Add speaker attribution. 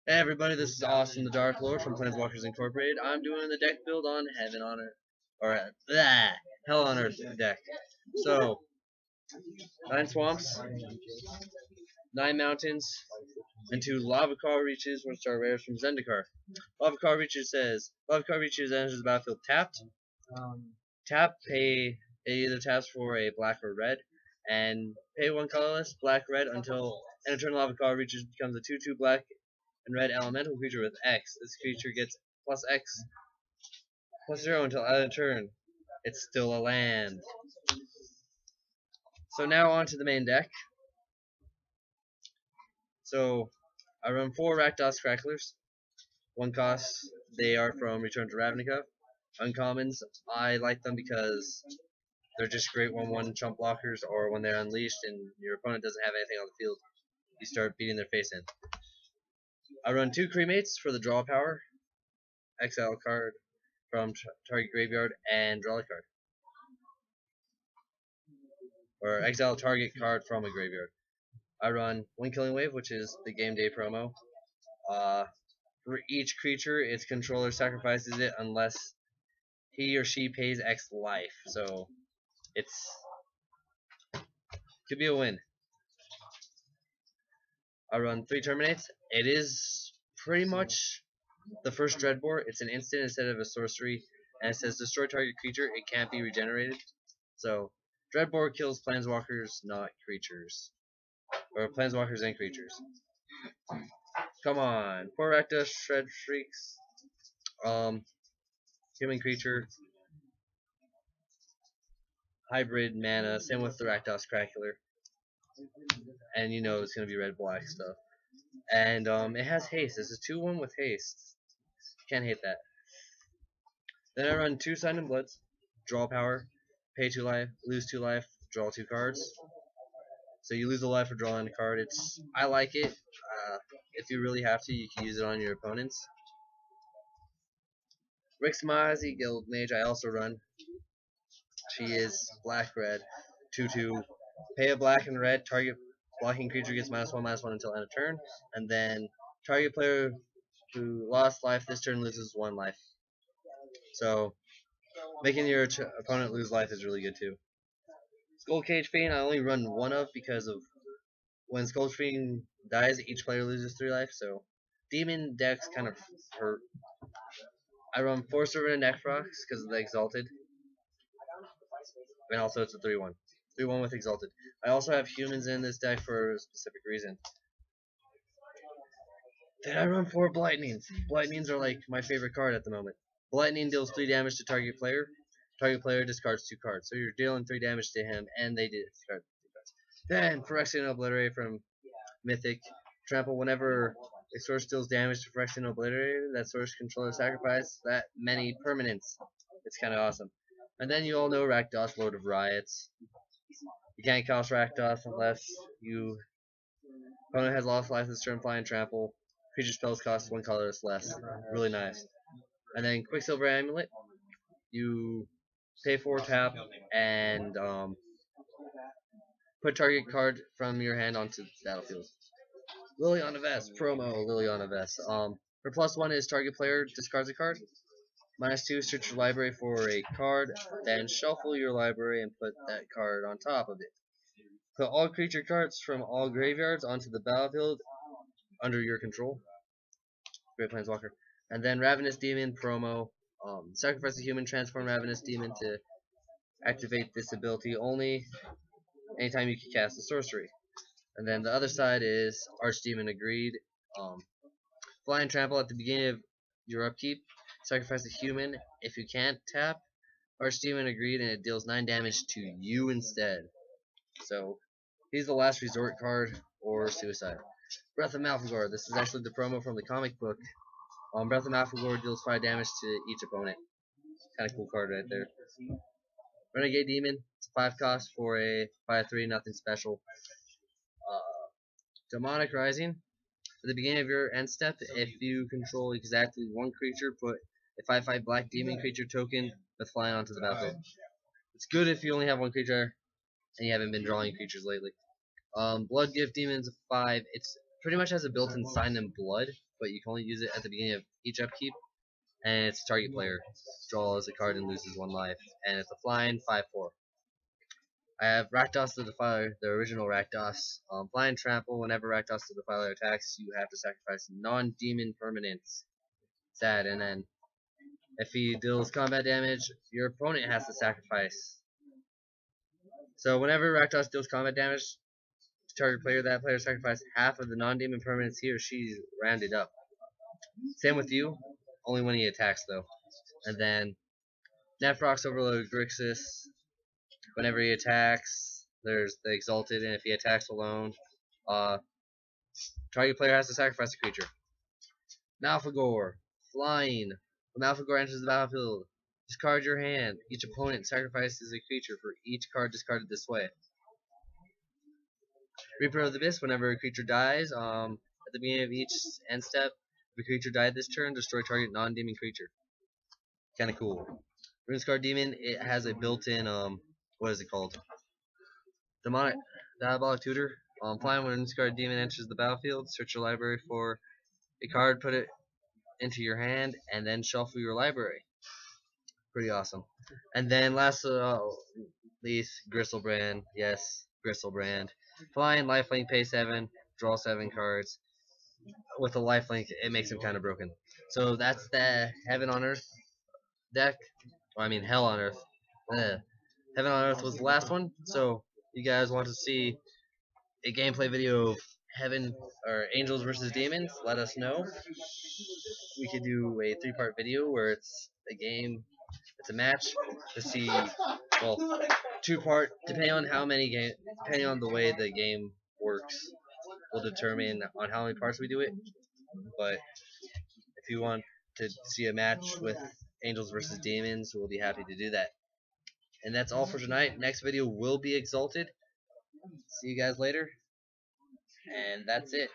Speaker 1: Hey everybody, this is Austin the Dark Lord from Planeswalkers Incorporated. I'm doing the deck build on Heaven on Earth, or Hell on Earth deck. So, 9 swamps, 9 mountains, and 2 Lava Car Reaches, which are rares from Zendikar. Lava Car Reaches says, Lava Car Reaches enters the battlefield tapped. Pay, it either taps for a black or red, and pay 1 colorless, black, red, until an Eternal Lava Car Reaches becomes a 2/2 black and red elemental creature with X. This creature gets plus X plus 0 until out of turn. It's still a land. So now on to the main deck. So I run 4 Rakdos Cracklers. 1 cost. They are from Return to Ravnica. Uncommons, I like them because they're just great 1/1 chump blockers, or when they're unleashed and your opponent doesn't have anything on the field, you start beating their face in. I run 2 Cremates for the draw power. Exile a card from target graveyard and draw a card. Or exile a target card from a graveyard. I run 1 Killing Wave, which is the game day promo. For each creature, its controller sacrifices it unless he or she pays X life. So could be a win. I run 3 Terminates. It is pretty much the first Dreadbore. It's an instant instead of a sorcery, and it says destroy target creature. It can't be regenerated. So Dreadbore kills planeswalkers, not creatures, or planeswalkers and creatures. Come on, 4 Rakdos Shred Shrieks. Human creature, hybrid mana. Same with the Rakdos Crackler, and you know it's gonna be red black stuff. And it has haste. This is 2/1 with haste. Can't hate that. Then I run 2 Sign and Bloods, draw power, pay 2 life, lose 2 life, draw 2 cards. So you lose a life for drawing a card. I like it. If you really have to, you can use it on your opponents. Rixmazi Guild Mage I also run. She is black-red, 2/2. Pay a black and red. Target blocking creature gets -1/-1 until end of turn. And then target player who lost life this turn loses 1 life. So making your opponent lose life is really good too. Skullcage Fiend I only run 1 of because of when Skullcage Fiend dies, each player loses 3 life. So demon decks kind of hurt. I run 4 Servant and Necrox because of the Exalted. And also it's a 3/1. 3/1 with Exalted. I also have humans in this deck for a specific reason. Then I run 4 Blightnings. Blightnings are like my favorite card at the moment. Blightning deals 3 damage to target player. Target player discards 2 cards. So you're dealing 3 damage to him, and they discard 2 cards. Then Phyrexian Obliterator from Mythic. Trample whenever a source deals damage to Phyrexian Obliterator, that source controller sacrifice that many permanents. It's kind of awesome. And then you all know Rakdos, Lord of Riots. You can't cast Rakdos unless your opponent has lost life this turn, fly and trample. Creature spells cost 1 colorless less. Really nice. And then Quicksilver Amulet. You pay 4 tap and put target card from your hand onto the battlefield. Liliana Vess, promo Liliana Vess. Her +1 is target player discards a card. -2, search your library for a card, then shuffle your library and put that card on top of it. Put all creature cards from all graveyards onto the battlefield under your control. Great Planeswalker. And then Ravenous Demon promo. Sacrifice a human, transform Ravenous Demon to activate this ability only anytime you can cast a sorcery. And then the other side is Archdemon Agreed. Fly and trample at the beginning of your upkeep. Sacrifice a human. If you can't tap, Archdemon Agreed, and it deals 9 damage to you instead. So he's the last resort card or suicide. Breath of Malfegor. This is actually the promo from the comic book. Breath of Malfegor deals 5 damage to each opponent. Kind of cool card right there. Renegade Demon. It's a 5 cost for a 5/3, nothing special. Demonic Rising. At the beginning of your end step, if you control exactly 1 creature, put a 5/5 black demon creature token with flying onto the battlefield. It's good if you only have 1 creature and you haven't been drawing creatures lately. Blood Gift Demon's a 5. It's pretty much has a built-in Sign in Blood, but you can only use it at the beginning of each upkeep, and it's target player draws a card and loses 1 life, and it's a flying 5/4. I have Rakdos the Defiler, the original Rakdos. Flying Trample, whenever Rakdos the Defiler attacks, you have to sacrifice non-demon permanents. Sad, and then if he deals combat damage, your opponent has to sacrifice. So whenever Rakdos deals combat damage to target player, that player sacrifices half of the non-demon permanents he or she rounded up. Same with you, only when he attacks though. And then Nephrox Overload Grixis. Whenever he attacks, there's the Exalted, and if he attacks alone, target player has to sacrifice a creature. Malphegor, flying. When Malphegor enters the battlefield, discard your hand. Each opponent sacrifices a creature for each card discarded this way. Reaper of the Abyss, whenever a creature dies, at the beginning of each end step, if a creature died this turn, destroy target non-demon creature. Kinda cool. Runescar Demon, it has a built-in, what is it called? Diabolic Tutor. Flying when Runescar Demon enters the battlefield, search your library for a card, put it into your hand, and then shuffle your library. Pretty awesome. And then last least, Griselbrand. Yes, Griselbrand. Flying, lifelink, pay 7, draw 7 cards. With a lifelink, it makes him kind of broken. So that's the Heaven on Earth deck. Well, I mean Hell on Earth. Heaven on Earth was the last one. So you guys want to see a gameplay video of Heaven or Angels versus Demons? Let us know. We could do a 3-part video where it's a game, it's a match to see. Well, 2-part, depending on how many depending on the way the game works, will determine on how many parts we do it. But if you want to see a match with Angels versus Demons, we'll be happy to do that. And that's all for tonight. Next video will be Exalted. See you guys later. And that's it.